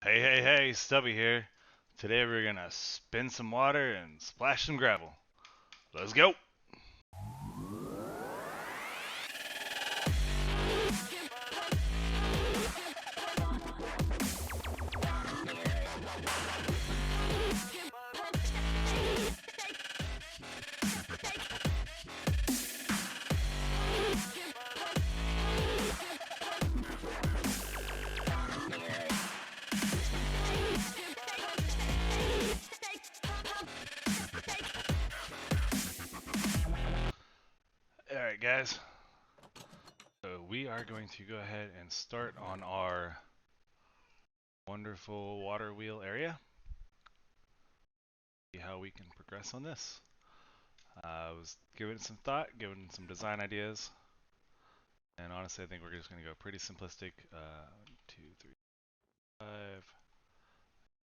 Hey, hey, hey, Stubby here. Today we're gonna spin some water and splash some gravel. Let's go! Alright, guys. So we are going to go ahead and start on our wonderful water wheel area. See how we can progress on this. I was giving it some thought, giving some design ideas, and honestly, I think we're just gonna go pretty simplistic. 2, 3, 5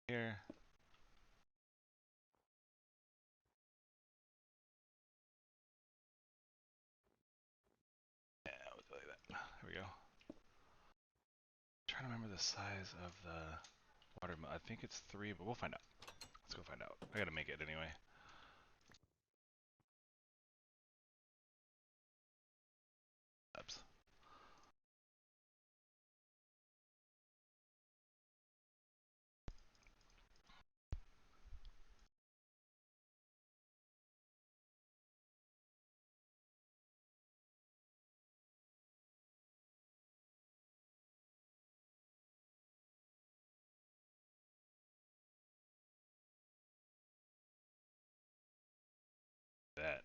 here. Yeah, we'll do like that. There we go. Trying to remember the size of the water. I think it's 3, but we'll find out. Let's go find out. I gotta make it anyway. Oops. That.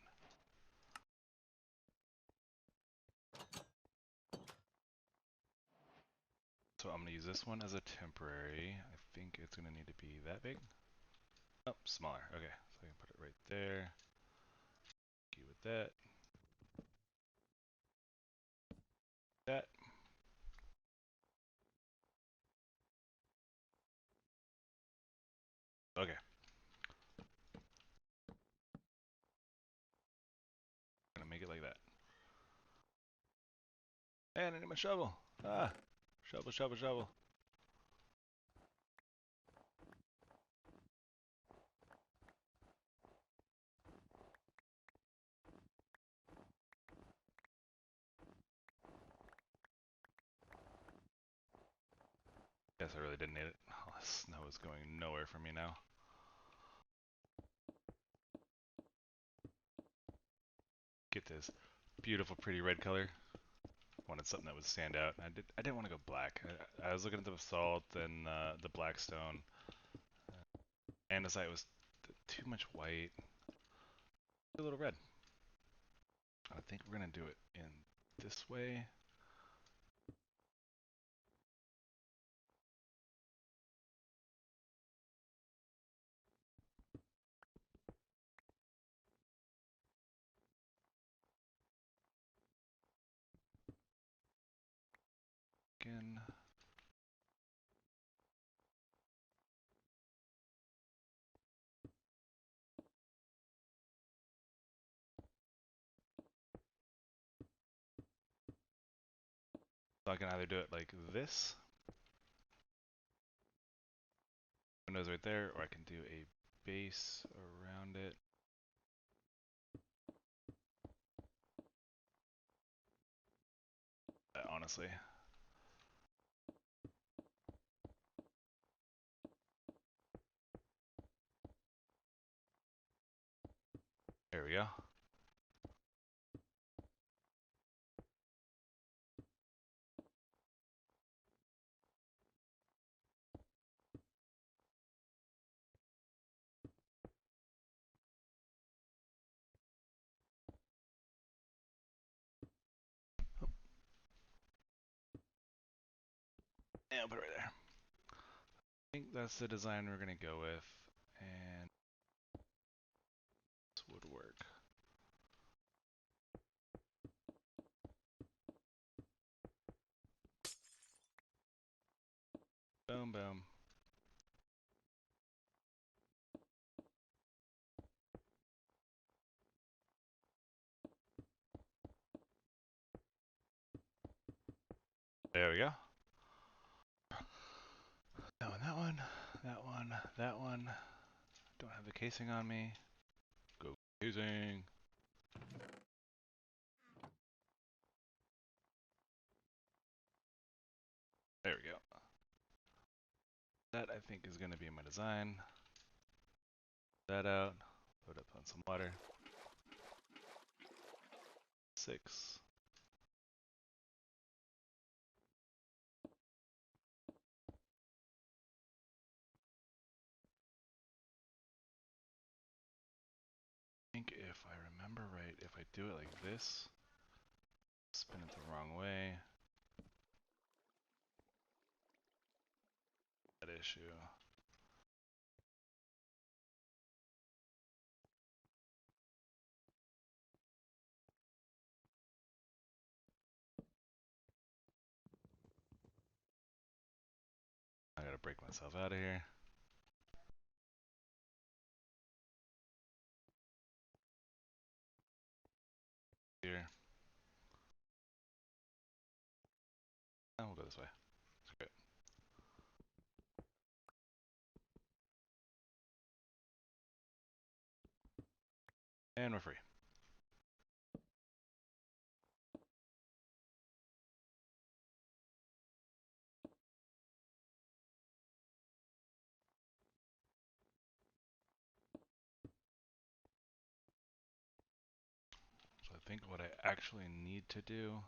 So I'm gonna use this one as a temporary. I think it's gonna need to be that big. Oh, smaller. Okay, so I can put it right there. Key with that. That. Okay. Gonna make it like that. And I need my shovel. Ah, shovel, shovel, shovel. Guess I really didn't need it. Oh, the snow is going nowhere for me now. Get this beautiful, pretty red color. Wanted something that would stand out. I didn't want to go black. I was looking at the basalt and the black stone. Andesite was too much white. A little red. I think we're gonna do it in this way. Again. So I can either do it like this, windows right there, or I can do a base around it. Honestly. There we go. And I'll put it right there. I think that's the design we're gonna go with, and this would work. Boom, boom. There we go. Now in that that one, that one. Don't have the casing on me. Go casing. There we go. That I think is going to be my design. That out. Load up on some water. 6. I think if I remember right, if I do it like this, spin it the wrong way. That issue. I gotta break myself out of here. Here. Oh, we'll go this way. Screw it. And we're free. So I think what I actually need to do.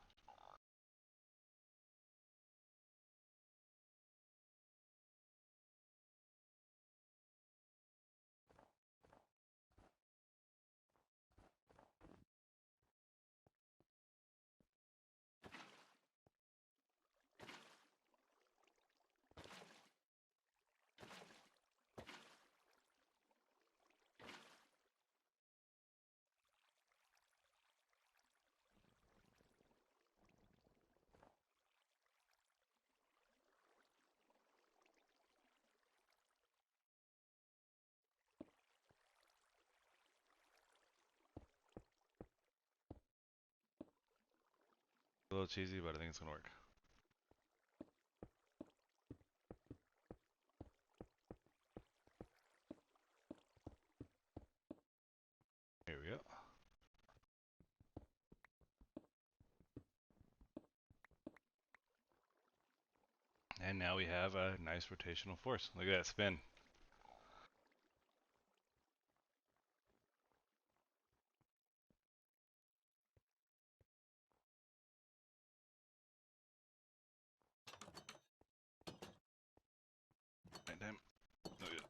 A little cheesy, but I think it's gonna work. Here we go. And now we have a nice rotational force. Look at that spin. Right time. Look at it.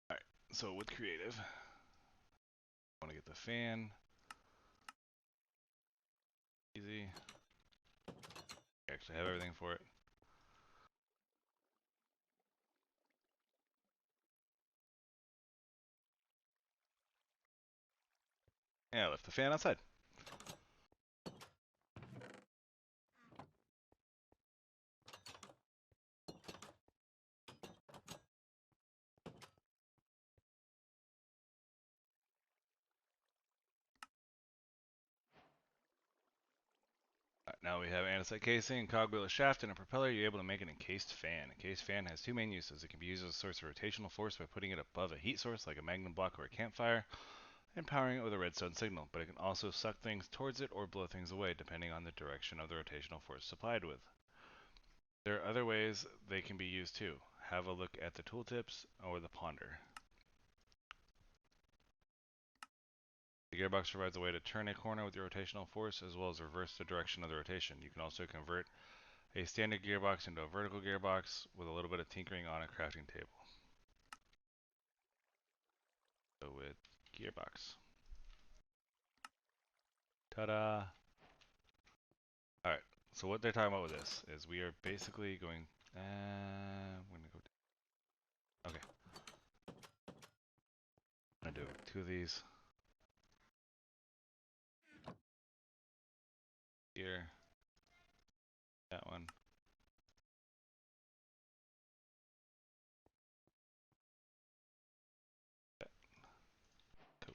Alright, so with creative, I want to get the fan. Easy. I actually have everything for it. Yeah, I left the fan outside. Now we have andesite casing, cogwheel, shaft, and a propeller. You're able to make an encased fan. An encased fan has two main uses. It can be used as a source of rotational force by putting it above a heat source like a magnum block or a campfire and powering it with a redstone signal, but it can also suck things towards it or blow things away depending on the direction of the rotational force supplied with. There are other ways they can be used too. Have a look at the tooltips or the ponder. The gearbox provides a way to turn a corner with your rotational force as well as reverse the direction of the rotation. You can also convert a standard gearbox into a vertical gearbox with a little bit of tinkering on a crafting table. So with gearbox. Ta-da! Alright, so what they're talking about with this is we are basically going... we're gonna go... Okay. I'm gonna do 2 of these. Here. That one. Cool.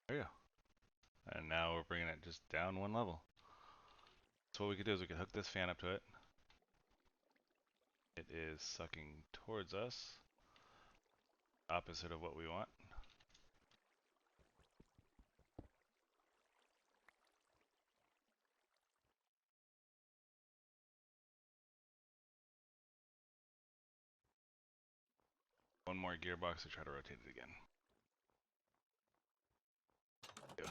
There you go. And now we're bringing it just down one level. So what we could do is we could hook this fan up to it. It is sucking towards us, opposite of what we want. One more gearbox to try to rotate it again. Okay.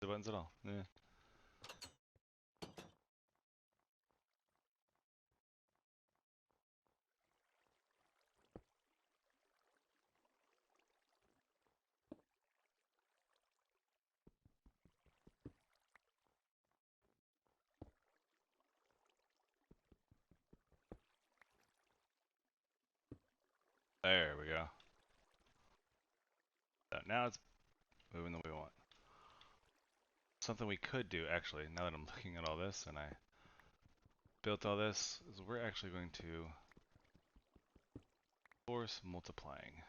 The buttons at all. Yeah. There we go. So now it's moving the way we want. Something we could do, actually, now that I'm looking at all this and I built all this, is we're actually going to force multiplying.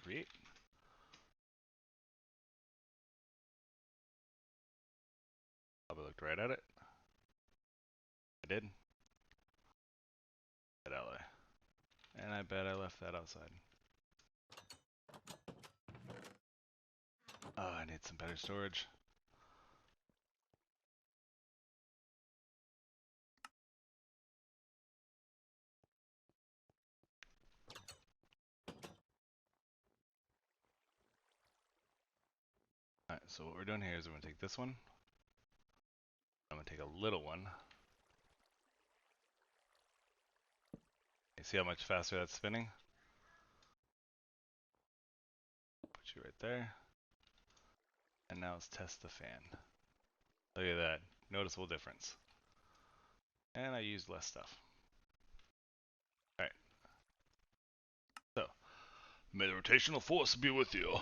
Create. Probably looked right at it. I did. LA. And I bet I left that outside. Oh, I need some better storage. Alright, so what we're doing here is we're going to take this one. I'm going to take a little one. You see how much faster that's spinning? Put you right there. And now let's test the fan. Look at that. Noticeable difference. And I used less stuff. Alright. So, may the rotational force be with you.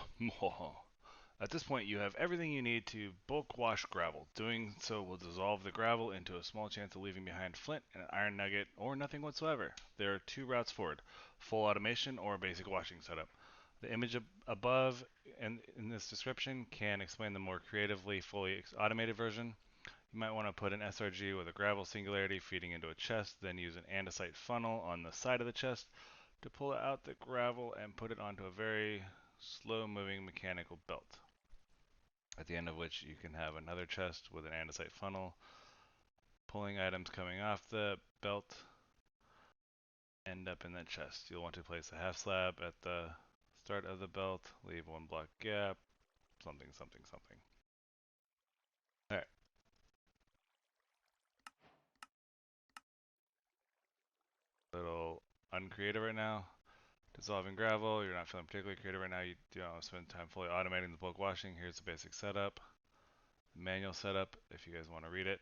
At this point, you have everything you need to bulk wash gravel. Doing so will dissolve the gravel into a small chance of leaving behind flint and an iron nugget, or nothing whatsoever. There are two routes forward: full automation or basic washing setup. The image above and in this description can explain the more creatively fully automated version. You might want to put an SRG with a gravel singularity feeding into a chest, then use an andesite funnel on the side of the chest to pull out the gravel and put it onto a very slow-moving mechanical belt, at the end of which you can have another chest with an andesite funnel, pulling items coming off the belt end up in that chest. You'll want to place a half slab at the start of the belt, leave one block gap, something, something, something. Alright. Little uncreative right now. Dissolving gravel, you're not feeling particularly creative right now. You don't want to spend time fully automating the bulk washing. Here's the basic setup. Manual setup, if you guys want to read it.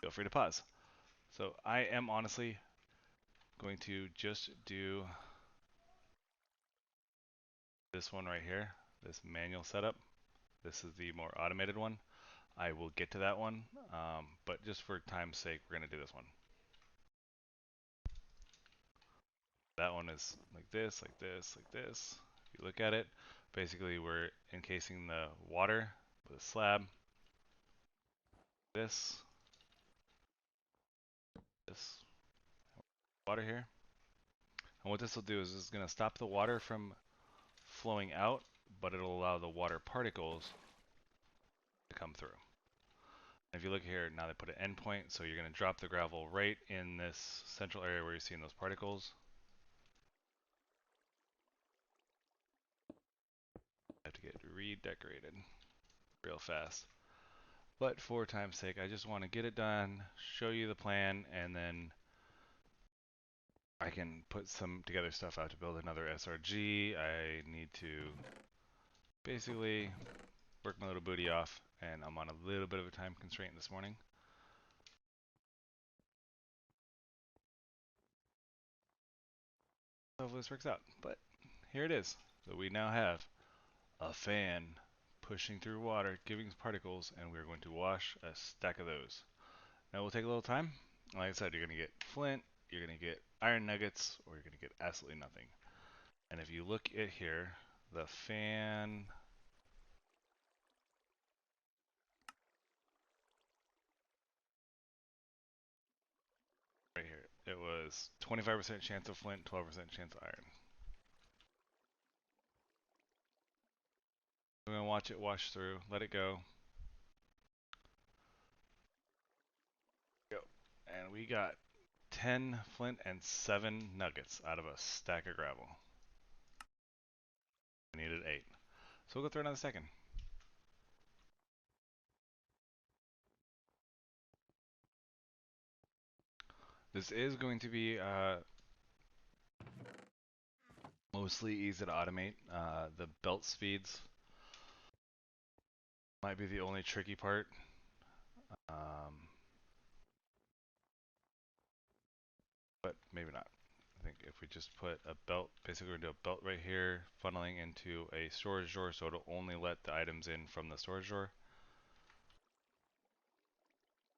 Feel free to pause. So I am honestly going to just do this one right here, this manual setup. This is the more automated one. I will get to that one, but just for time's sake, we're going to do this one. That one is like this, like this, like this. If you look at it, basically we're encasing the water with a slab. This water here. And what this will do is it's going to stop the water from flowing out, but it'll allow the water particles to come through. If you look here, now they put an endpoint, so you're going to drop the gravel right in this central area where you're seeing those particles. I have to get redecorated real fast. But for time's sake, I just want to get it done, show you the plan, and then I can put some together stuff out to build another SRG. I need to basically work my little booty off, and I'm on a little bit of a time constraint this morning. hopefully this works out. But here it is. So we now have a fan pushing through water, giving particles, and we're going to wash a stack of those. Now it will take a little time. Like I said, you're going to get flint, you're going to get iron nuggets, or you're going to get absolutely nothing. And if you look at here, the fan right here, it was 25% chance of flint, 12% chance of iron. We're going to watch it wash through, let it go. Go. And we got 10 flint and 7 nuggets out of a stack of gravel. We needed 8. So we'll go through another second. This is going to be mostly easy to automate. The belt speeds might be the only tricky part. But maybe not. I think if we just put a belt, basically we're going to do a belt right here, funneling into a storage drawer, so it'll only let the items in from the storage drawer.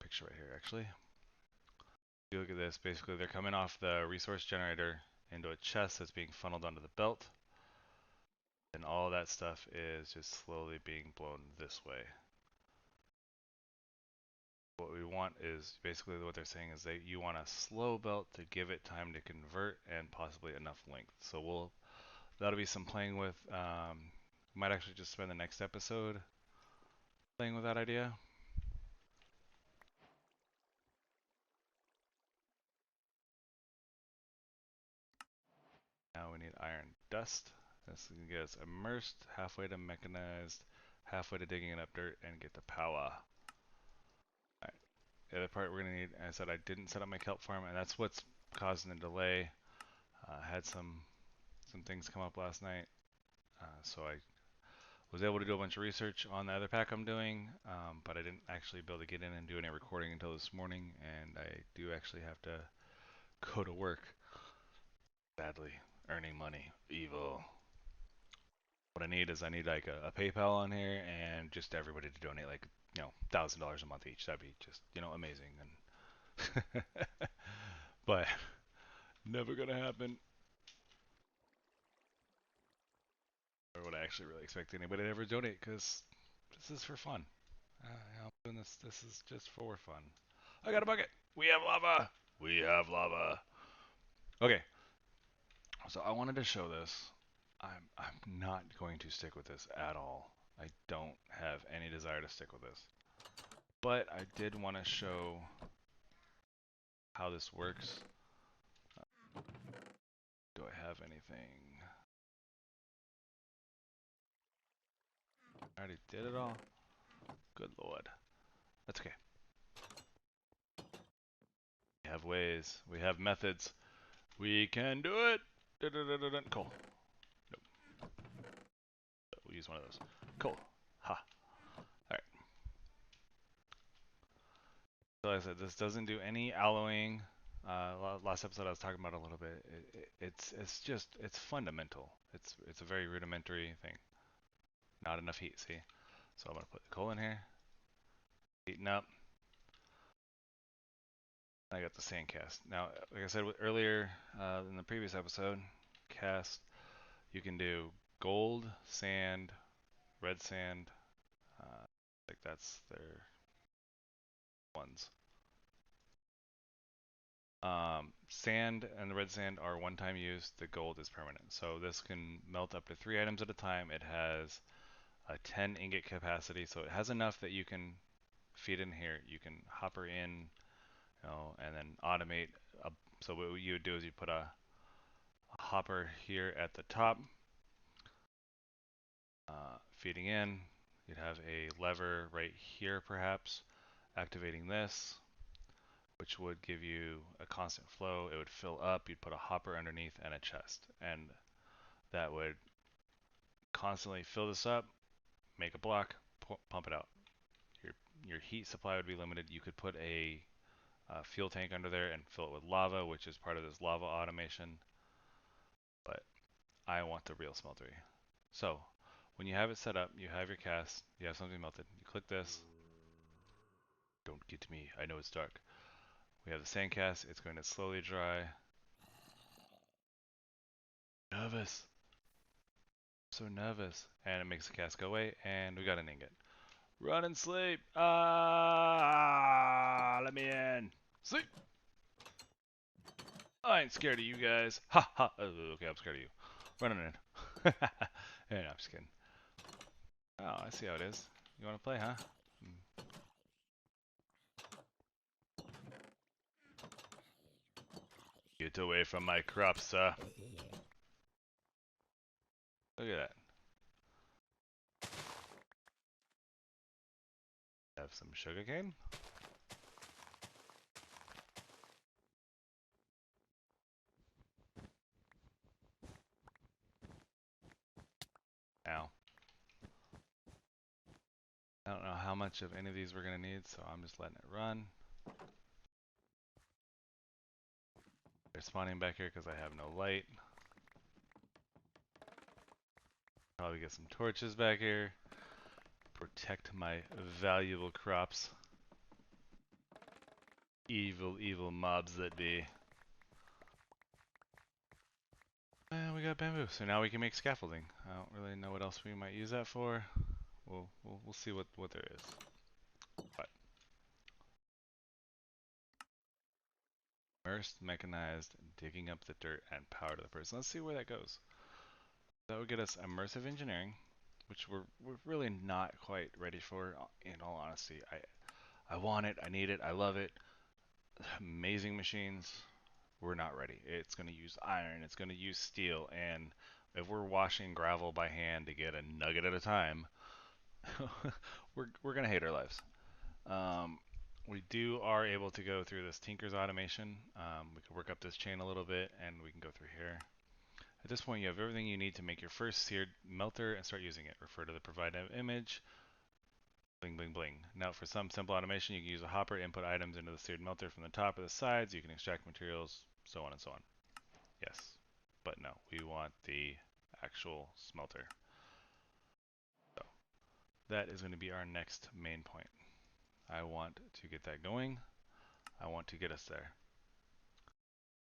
Picture right here, actually. If you look at this, basically they're coming off the resource generator into a chest that's being funneled onto the belt. And all that stuff is just slowly being blown this way. What we want is basically what they're saying is that you want a slow belt to give it time to convert and possibly enough length. So that'll be some playing with. Might actually just spend the next episode playing with that idea. Now we need iron dust. This can get us immersed, halfway to mechanized, halfway to digging up dirt, and get the power. Alright. The other part we're going to need, I said I didn't set up my kelp farm, and that's what's causing the delay. Had some things come up last night, so I was able to do a bunch of research on the other pack I'm doing, but I didn't actually be able to get in and do any recording until this morning, and I do actually have to go to work. Badly. Earning money. Evil. What I need is like a PayPal on here and just everybody to donate like, $1,000 a month each. That'd be just, amazing. And but never gonna happen. Or would I actually really expect anybody to ever donate? Because this is for fun. I'm doing this. This is just for fun. I got a bucket. We have lava. We have lava. Okay. So I wanted to show this. I'm not going to stick with this at all. I don't have any desire to stick with this. But I did want to show how this works. Do I have anything? I already did it all. Good lord. That's okay. We have ways. We have methods. We can do it. Cool. Nope. We'll use one of those. Cool. Ha. Alright. So like I said, this doesn't do any alloying. Last episode I was talking about a little bit. It's fundamental. It's a very rudimentary thing. Not enough heat, see? So I'm gonna put the coal in here. Heating up. I got the sand cast. Now, like I said earlier in the previous episode, cast, you can do gold, sand, red sand. Like that's their ones. Sand and the red sand are one-time use. The gold is permanent. So this can melt up to 3 items at a time. It has a 10 ingot capacity, so it has enough that you can feed in here. You can hopper in, and then automate. So what you would do is you put a hopper here at the top, feeding in. You'd have a lever right here, perhaps, activating this, which would give you a constant flow. It would fill up. You'd put a hopper underneath and a chest, and that would constantly fill this up, make a block, pump it out. Your heat supply would be limited. You could put a fuel tank under there and fill it with lava, which is part of this lava automation. but I want the real smeltery. So when you have it set up, you have your cast, you have something melted. You click this. Don't get me. I know it's dark. We have the sand cast. It's going to slowly dry. Nervous. So nervous. And it makes the cast go away, and we got an ingot. Run and sleep. Ah, let me in. Sleep. I ain't scared of you guys. Ha ha. Okay, I'm scared of you. Running in. No, I'm just kidding. Oh, I see how it is. You want to play, huh? Get away from my crops, sir. Look at that. Have some sugarcane. Ow. I don't know how much of any of these we're going to need, so I'm just letting it run. They're spawning back here because I have no light. Probably get some torches back here. Protect my valuable crops. Evil, evil mobs that be. And we got bamboo, so now we can make scaffolding. I don't really know what else we might use that for. We'll see what there is. But immersed, mechanized, digging up the dirt and power to the person. Let's see where that goes. That would get us immersive engineering, which we're really not quite ready for. In all honesty, I want it, I need it, I love it. Amazing machines. We're not ready. It's going to use iron, it's going to use steel, and if we're washing gravel by hand to get a nugget at a time, we're going to hate our lives. We are able to go through this Tinker's automation. We can work up this chain a little bit, and we can go through here. At this point, you have everything you need to make your first seared melter and start using it. Refer to the provided image. Bling, bling, bling. Now, for some simple automation, you can use a hopper to input items into the seared melter from the top or the sides. You can extract materials, so on and so on. Yes, but no, we want the actual smelter. So that is going to be our next main point. I want to get that going. I want to get us there.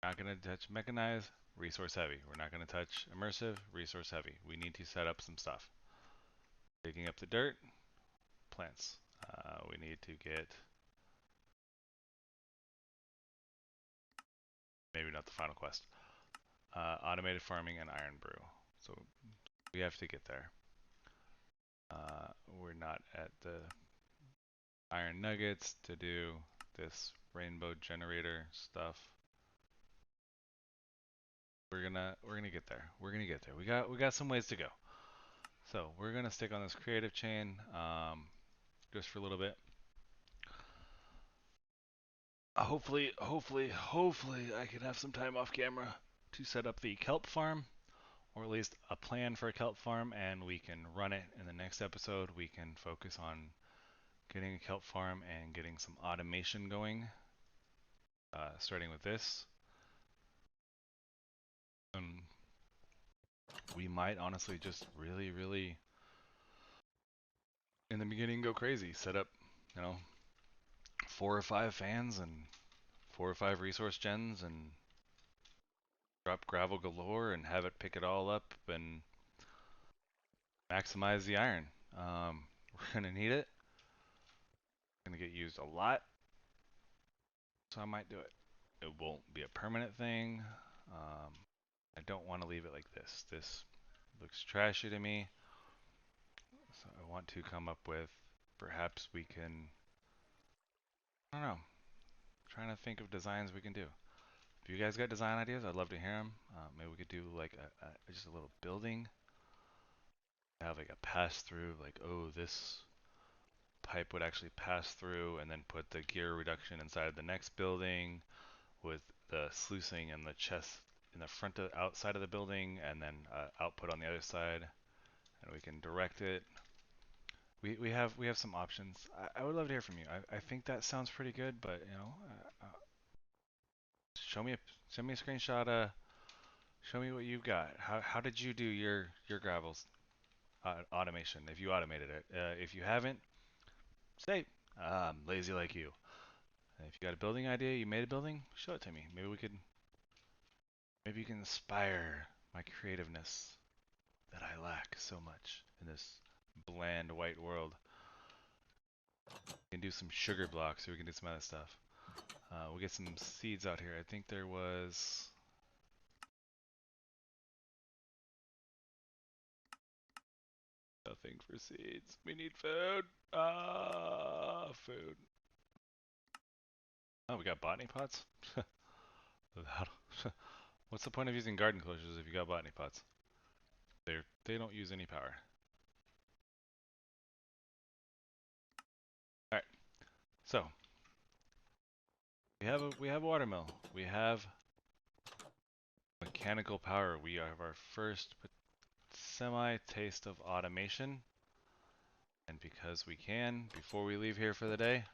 Not going to touch mechanize, resource heavy. We're not going to touch immersive, resource heavy. We need to set up some stuff. Digging up the dirt, plants. We need to get, maybe not the final quest, automated farming and iron brew. So we have to get there. We're not at the iron nuggets to do this rainbow generator stuff. We're gonna get there. We're gonna get there. We got some ways to go. So we're gonna stick on this creative chain just for a little bit. Hopefully I can have some time off camera to set up the kelp farm, or at least a plan for a kelp farm, and we can run it in the next episode. We can focus on getting a kelp farm and getting some automation going, starting with this. We might honestly just really in the beginning go crazy, set up, 4 or 5 fans and 4 or 5 resource gens and drop gravel galore and have it pick it all up and maximize the iron. We're gonna need it. It's gonna get used a lot, so I might do it. It won't be a permanent thing. I don't want to leave it like this. This looks trashy to me. So I want to come up with, perhaps we can, I don't know, trying to think of designs we can do. If you guys got design ideas, I'd love to hear them. Maybe we could do like just a little building. Have like a pass through, like, oh, this pipe would actually pass through, and then put the gear reduction inside of the next building with the sluicing and the chest in the front of outside of the building, and then output on the other side, and we can direct it. We have some options. I would love to hear from you. I think that sounds pretty good, but send me a screenshot Show me what you've got. How did you do your gravels automation? If you automated it, if you haven't, say I'm lazy like you. If you got a building idea, you made a building, show it to me. Maybe you can inspire my creativeness that I lack so much in this bland white world. We can do some sugar blocks, or we can do some other stuff. We'll get some seeds out here. I think there was nothing for seeds. We need food. Food. Oh, we got botany pots? What's the point of using garden closures if you got botany pots? They don't use any power. Alright, so we have a watermill. We have mechanical power. We have our first semi-taste of automation. And because we can, before we leave here for the day,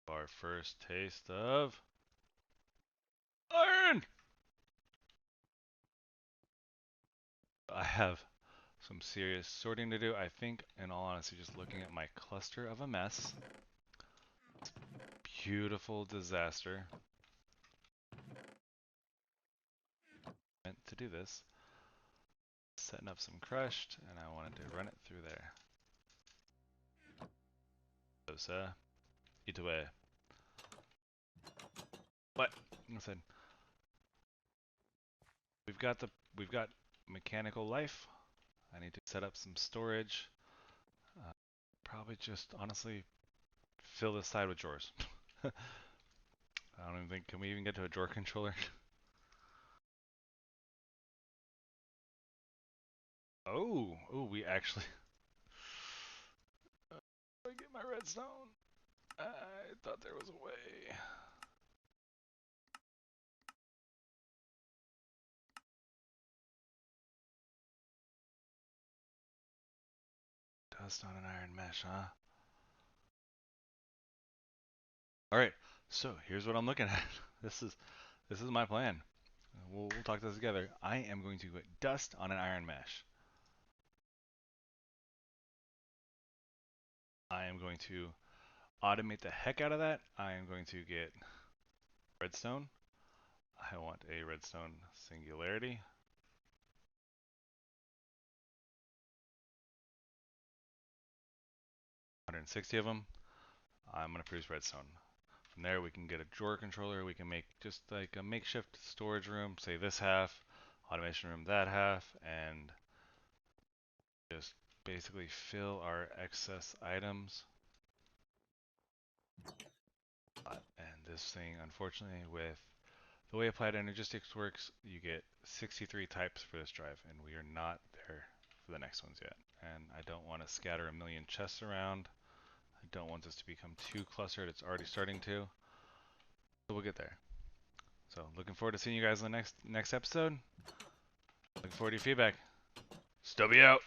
our first taste of iron! I have some serious sorting to do. I think, in all honesty, just looking at my cluster of a mess, beautiful disaster, meant to do this, setting up some crushed, and I wanted to run it through there. So, sir, eat away. But, like I said, we've got mechanical life. I need to set up some storage. Probably just honestly fill this side with drawers. I don't even think, can we even get to a drawer controller? Oh, we actually. I get my redstone. I thought there was a way. Dust on an iron mesh, huh? All right. So here's what I'm looking at. This is my plan. We'll talk this together. I am going to put dust on an iron mesh. I am going to automate the heck out of that. I am going to get redstone. I want a redstone singularity. 160 of them. I'm going to produce redstone. From there we can get a drawer controller. We can make just like a makeshift storage room, say this half, automation room that half, and just basically fill our excess items. And this thing, unfortunately, with the way Applied Energistics works, you get 63 types for this drive, and we are not there for the next ones yet. And I don't want to scatter a million chests around. I don't want this to become too clustered. It's already starting to. So we'll get there. So looking forward to seeing you guys in the next episode. Looking forward to your feedback. Stubby out.